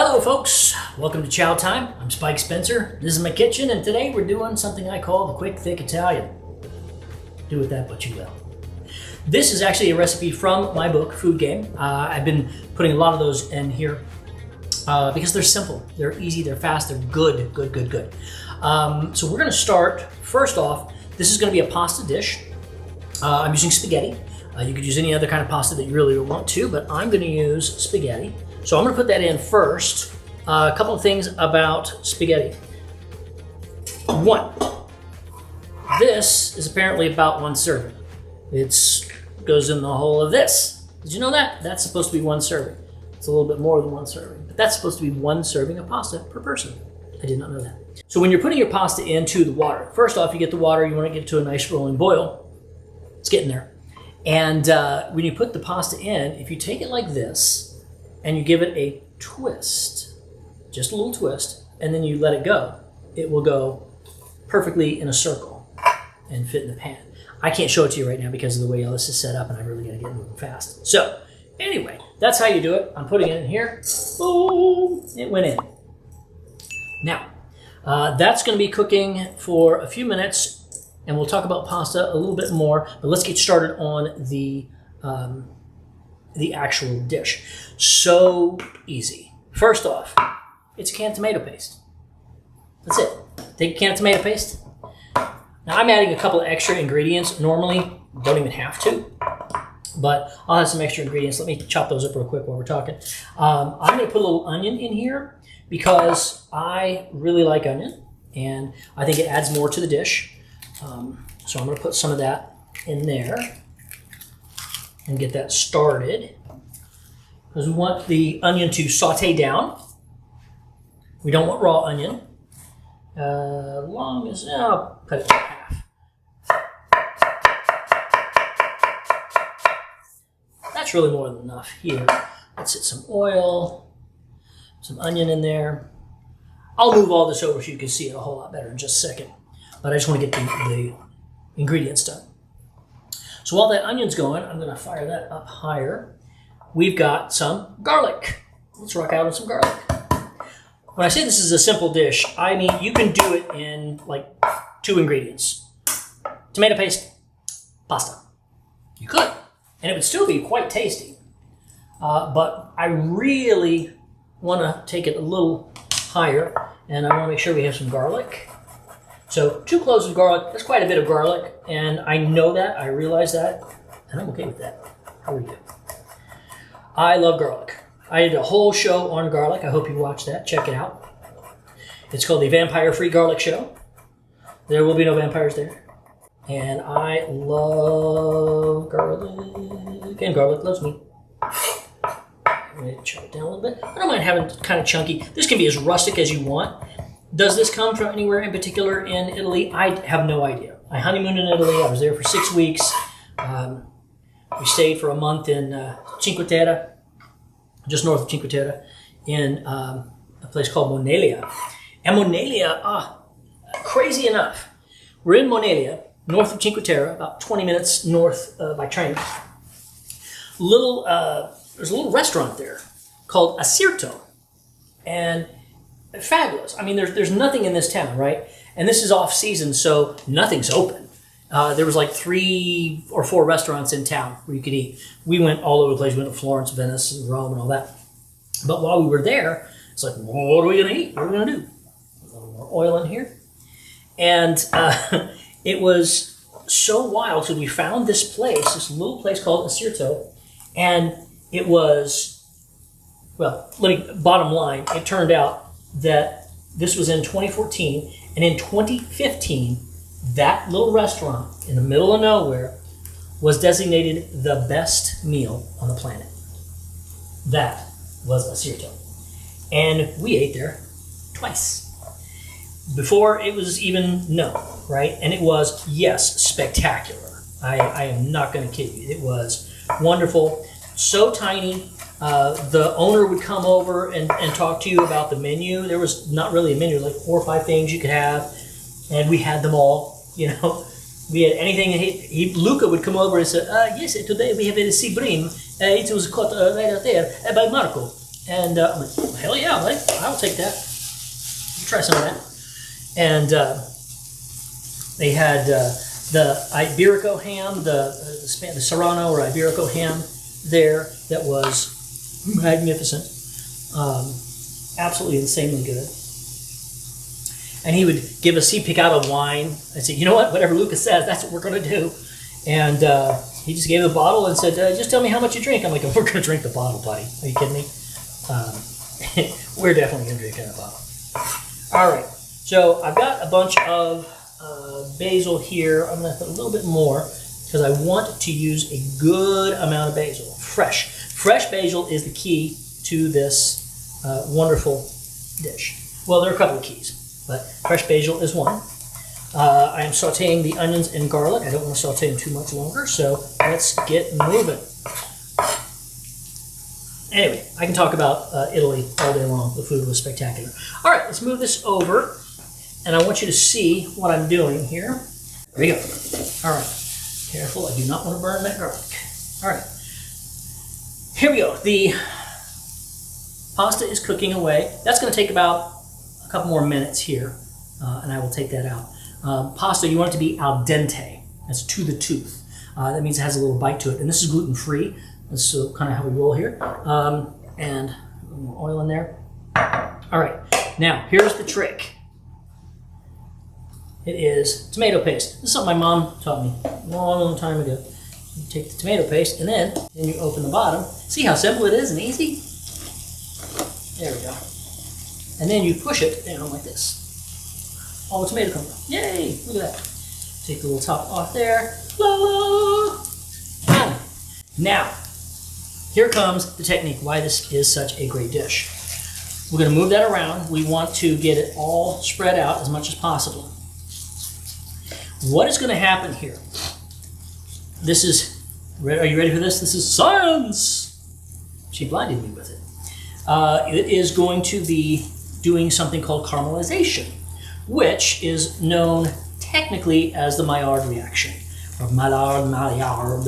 Hello folks, welcome to Chow Time. I'm Spike Spencer. This is my kitchen and today we're doing something I call the quick, thick Italian. Do with that what you will. This is actually a recipe from my book, Food Game. I've been putting a lot of those in here because they're simple, they're easy, they're fast, they're good. So we're gonna start, first off, this is gonna be a pasta dish. I'm using spaghetti. You could use any other kind of pasta that you really want to, but I'm gonna use spaghetti. So I'm gonna put that in first. A couple of things about spaghetti. One, this is apparently about one serving. It goes in the whole of this. Did you know that? That's supposed to be one serving. It's a little bit more than one serving, but that's supposed to be one serving of pasta per person. I did not know that. So when you're putting your pasta into the water, first off, you get the water, you wanna get it to a nice rolling boil. It's getting there. And when you put the pasta in, if you take it like this, and you give it a twist, just a little twist, and then you let it go, it will go perfectly in a circle and fit in the pan. I can't show it to you right now because of the way all this is set up and I really gotta get moving fast. So anyway, that's how you do it. I'm putting it in here. Boom, it went in. Now, that's gonna be cooking for a few minutes and we'll talk about pasta a little bit more, but let's get started on the actual dish. So easy. First off, it's a can of tomato paste. That's it. Take a can of tomato paste. Now I'm adding a couple of extra ingredients. Normally, don't even have to, but I'll have some extra ingredients. Let me chop those up real quick while we're talking. I'm gonna put a little onion in here because I really like onion and I think it adds more to the dish. So I'm gonna put some of that in there and get that started because we want the onion to saute down. We don't want raw onion. Long as, I'll cut it in half. That's really more than enough here. Let's get some oil, some onion in there. I'll move all this over so you can see it a whole lot better in just a second. But I just want to get the ingredients done. So while that onion's going, I'm gonna fire that up higher. We've got some garlic. Let's rock out on some garlic. When I say this is a simple dish, I mean you can do it in like 2 ingredients. Tomato paste, pasta. You could, and it would still be quite tasty. But I really wanna take it a little higher, and I wanna make sure we have some garlic. So 2 cloves of garlic, that's quite a bit of garlic, and I know that, I realize that, and I'm okay with that. How are you? I love garlic. I did a whole show on garlic. I hope you watched that. Check it out. It's called the Vampire-Free Garlic Show. There will be no vampires there. And I love garlic, and garlic loves me. I'm going to chop it down a little bit. I don't mind having it kind of chunky. This can be as rustic as you want. Does this come from anywhere in particular in Italy? I have no idea. I honeymooned in Italy. I was there for 6 weeks. We stayed for a month in Cinque Terre, just north of Cinque Terre, in a place called Monelia. And Monelia, crazy enough, we're in Monelia, north of Cinque Terre, about 20 minutes north by train. There's a little restaurant there called Asirto. And fabulous. I mean, there's nothing in this town, right? And this is off season, so nothing's open. There was like 3 or 4 restaurants in town where you could eat. We went all over the place. We went to Florence, Venice, and Rome, and all that. But while we were there, it's like, what are we gonna eat? What are we gonna do? A little more oil in here. And it was so wild. So we found this place, this little place called Asirto, and it was, well, bottom line, it turned out that this was in 2014, and in 2015, that little restaurant in the middle of nowhere was designated the best meal on the planet. That was Asirto. And we ate there twice. Before it was even known, right? And it was, yes, spectacular. I am not going to kid you. It was wonderful, so tiny. The owner would come over and talk to you about the menu. There was not really a menu, like 4 or 5 things you could have, and we had them all, you know. We had anything. Luca would come over and say, yes, today we have a cibrim. It was caught right out there by Marco. And I'm like, well, hell yeah, buddy, I'll take that. You try some of that. And they had the Iberico ham, the Serrano or Iberico ham there that was magnificent. Absolutely insanely good. And he'd pick out a wine. I'd say, you know what, whatever Lucas says, that's what we're going to do. And he just gave the bottle and said, just tell me how much you drink. I'm like, we're going to drink the bottle, buddy. Are you kidding me? We're definitely going to drink that bottle. All right. So I've got a bunch of basil here. I'm going to put a little bit more because I want to use a good amount of basil. Fresh. Fresh basil is the key to this wonderful dish. Well, there are a couple of keys, but fresh basil is one. I am sauteing the onions and garlic. I don't want to saute them too much longer, so let's get moving. Anyway, I can talk about Italy all day long. The food was spectacular. All right, let's move this over, and I want you to see what I'm doing here. There we go. All right, careful. I do not want to burn that garlic. All right, here we go. The pasta is cooking away. That's going to take about a couple more minutes here, and I will take that out. Pasta, you want it to be al dente. That's to the tooth. That means it has a little bite to it. And this is gluten-free. That's kind of how we roll here. And a little more oil in there. All right. Now, here's the trick. It is tomato paste. This is something my mom taught me a long, long time ago. You take the tomato paste, and then you open the bottom. See how simple it is and easy? There we go. And then you push it down like this. All the tomato comes out. Yay! Look at that. Take the little top off there. La, la. Now, here comes the technique, why this is such a great dish. We're going to move that around. We want to get it all spread out as much as possible. What is going to happen here? This is, are you ready for this? This is science! She blinded me with it. It is going to be doing something called caramelization, which is known technically as the Maillard reaction, or Maillard.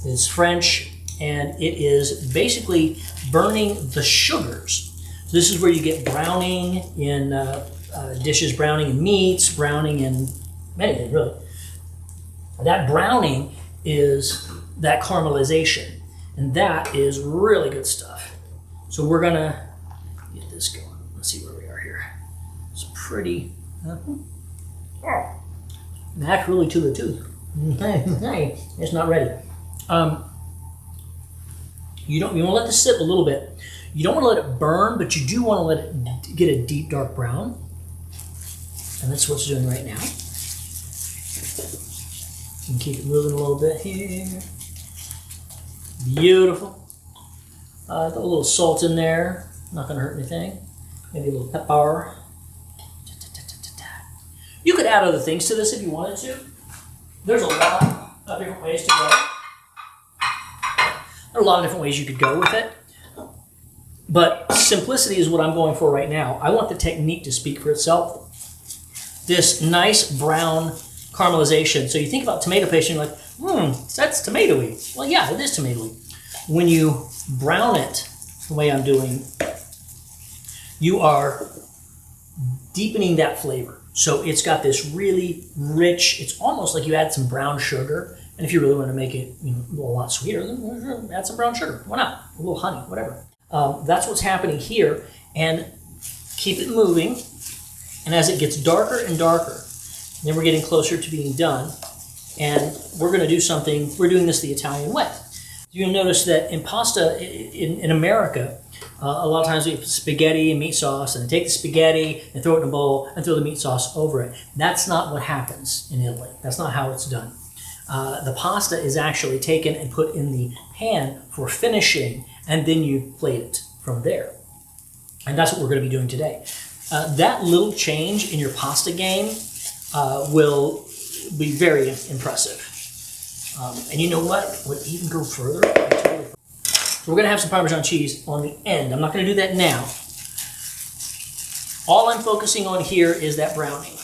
It's French, and it is basically burning the sugars. So this is where you get browning in dishes, browning in meats, browning in many things, really. That browning is that caramelization, and that is really good stuff. So we're gonna get this going. Let's see where we are here. It's pretty. That's really to the tooth. Hey, it's not ready. You want to let this sit a little bit. You don't want to let it burn, but you do want to let it get a deep dark brown. And that's what it's doing right now. You can keep it moving a little bit here. Beautiful. Got a little salt in there. Not going to hurt anything. Maybe a little pepper. You could add other things to this if you wanted to. There's a lot of different ways to go. There are a lot of different ways you could go with it. But simplicity is what I'm going for right now. I want the technique to speak for itself. This nice brown caramelization. So you think about tomato paste and you're like, that's tomatoey. Well, yeah, it is tomatoey. When you brown it the way I'm doing, you are deepening that flavor. So it's got this really rich, it's almost like you add some brown sugar. And if you really want to make it a lot sweeter, then add some brown sugar. Why not? A little honey, whatever. That's what's happening here. And keep it moving. And as it gets darker and darker, then we're getting closer to being done. And we're going to do something, we're doing this the Italian way. You'll notice that in pasta in America, a lot of times we put spaghetti and meat sauce, and take the spaghetti and throw it in a bowl and throw the meat sauce over it. That's not what happens in Italy. That's not how it's done. The pasta is actually taken and put in the pan for finishing, and then you plate it from there. And that's what we're going to be doing today. That little change in your pasta game will be very impressive. And you know what? Would even go further. So we're going to have some Parmesan cheese on the end. I'm not going to do that now. All I'm focusing on here is that browning.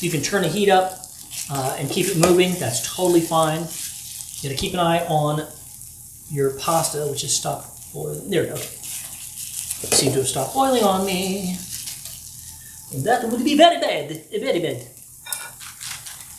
You can turn the heat up and keep it moving. That's totally fine. You got to keep an eye on your pasta, which is stopped. There we go. seem to have stopped boiling on me. And that would be very bad, very bad.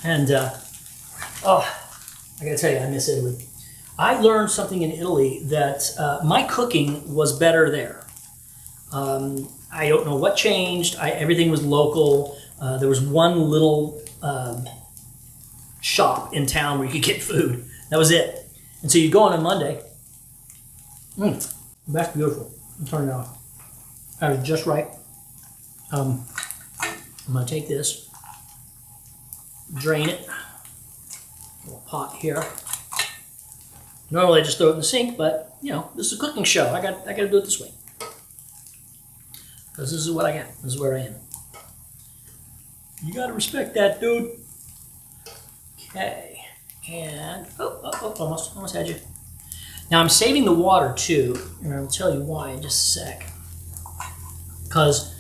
And, oh, I gotta tell you, I miss Italy. I learned something in Italy that my cooking was better there. I don't know what changed. Everything was local. There was one little shop in town where you could get food. That was it. And so you go on a Monday. That's beautiful. I'm turning it off. That was just right. I'm going to take this, drain it. A little pot here. Normally I just throw it in the sink, but you know, this is a cooking show. I got to do it this way. Because this is what I got. This is where I am. You got to respect that, dude. Okay. And, almost had you. Now I'm saving the water too, and I'll tell you why in just a sec. Because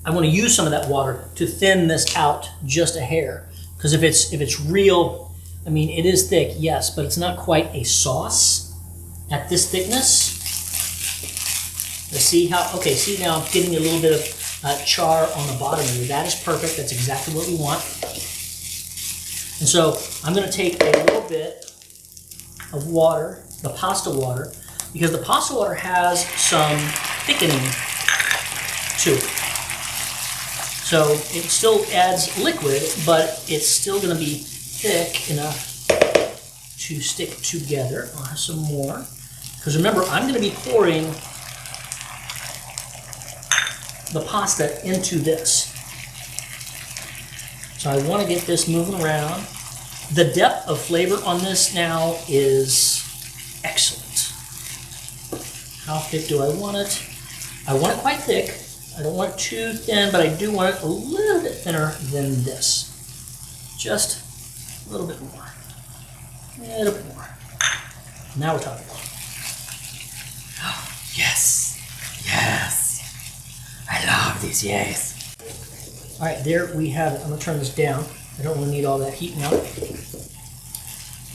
I want to use some of that water to thin this out just a hair. Because if it's real, I mean, it is thick, yes, but it's not quite a sauce at this thickness. Let's see how, okay, see now I'm getting a little bit of char on the bottom here. That is perfect. That's exactly what we want. And so I'm going to take a little bit of water, the pasta water, because the pasta water has some thickening to it. So it still adds liquid, but it's still going to be thick enough to stick together. I'll have some more. Because remember, I'm going to be pouring the pasta into this. So I want to get this moving around. The depth of flavor on this now is excellent. How thick do I want it? I want it quite thick. I don't want it too thin, but I do want it a little bit thinner than this. Just a little bit more. A little bit more. Now we're talking. Yes. Yes. I love this, yes. All right, there we have it. I'm gonna turn this down. I don't really need all that heat now.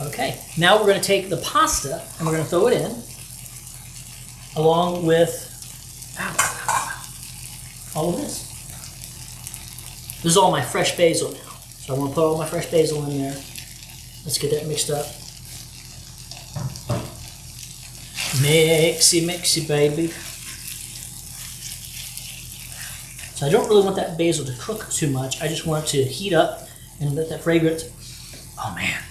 Okay, now we're gonna take the pasta and we're gonna throw it in along with all of this. This is all my fresh basil now. So I want to put all my fresh basil in there. Let's get that mixed up. Mixy, mixy, baby. So I don't really want that basil to cook too much. I just want it to heat up and let that fragrance. Oh man,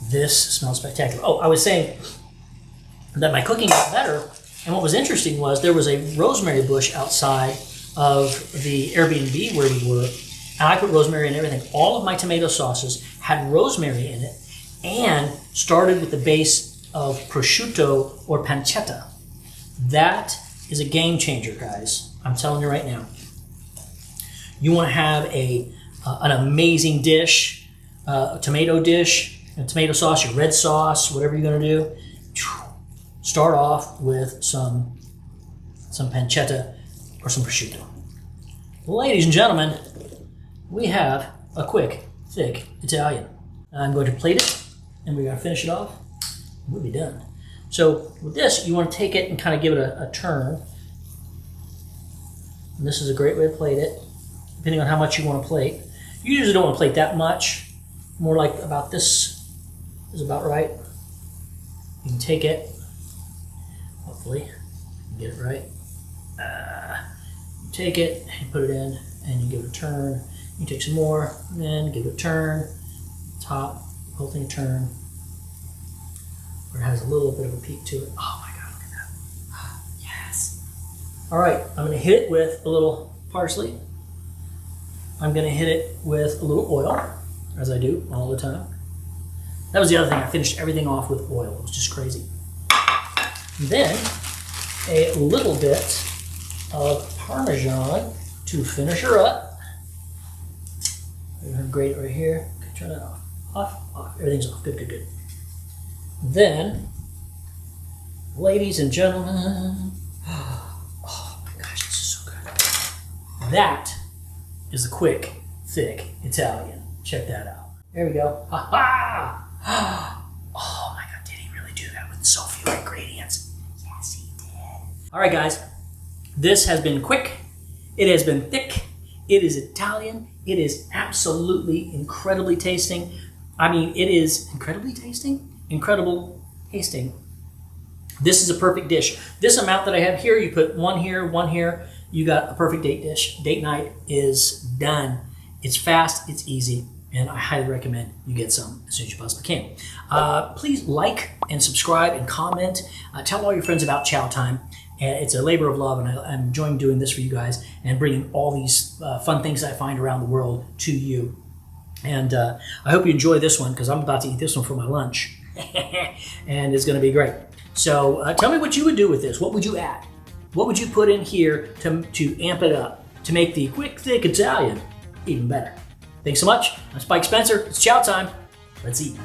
this smells spectacular. Oh, I was saying that my cooking got better. And what was interesting was there was a rosemary bush outside of the Airbnb where we were, and I put rosemary in everything. All of my tomato sauces had rosemary in it and started with the base of prosciutto or pancetta. That is a game changer, guys. I'm telling you right now. You want to have an amazing dish, a tomato dish, a tomato sauce, your red sauce, whatever you're going to do. Start off with some pancetta or some prosciutto. Ladies and gentlemen, we have a quick, thick Italian. I'm going to plate it, and we're going to finish it off. We'll be done. So with this, you want to take it and kind of give it a turn. And this is a great way to plate it, depending on how much you want to plate. You usually don't want to plate that much. More like about this is about right. You can take it. Hopefully, get it right. You take it, you put it in, and you give it a turn. You take some more, and then give it a turn. Top, whole thing a turn. Where it has a little bit of a peak to it. Oh my God, look at that. Yes. All right, I'm gonna hit it with a little parsley. I'm gonna hit it with a little oil, as I do all the time. That was the other thing, I finished everything off with oil. It was just crazy. Then a little bit of Parmesan to finish her up. We're gonna grate it right here. Okay, turn that off. Off. Everything's off. Good, good, good. Then, ladies and gentlemen, oh my gosh, this is so good. That is a quick, thick Italian. Check that out. There we go. Ha ha! Oh my God, did he really do that with so few ingredients? Yes, he did. All right, guys, this has been quick. It has been thick. It is Italian. It is absolutely incredibly tasting. I mean, it is incredibly tasting? Incredible tasting. This is a perfect dish. This amount that I have here, you put one here, you got a perfect date dish. Date night is done. It's fast, it's easy, and I highly recommend you get some as soon as you possibly can. Please like and subscribe and comment. Tell all your friends about Chow Time. And it's a labor of love, and I'm enjoying doing this for you guys and bringing all these fun things I find around the world to you. And I hope you enjoy this one, because I'm about to eat this one for my lunch. And it's going to be great. So tell me what you would do with this. What would you add? What would you put in here to amp it up, to make the quick, thick Italian even better? Thanks so much. I'm Spike Spencer. It's Chow Time. Let's eat.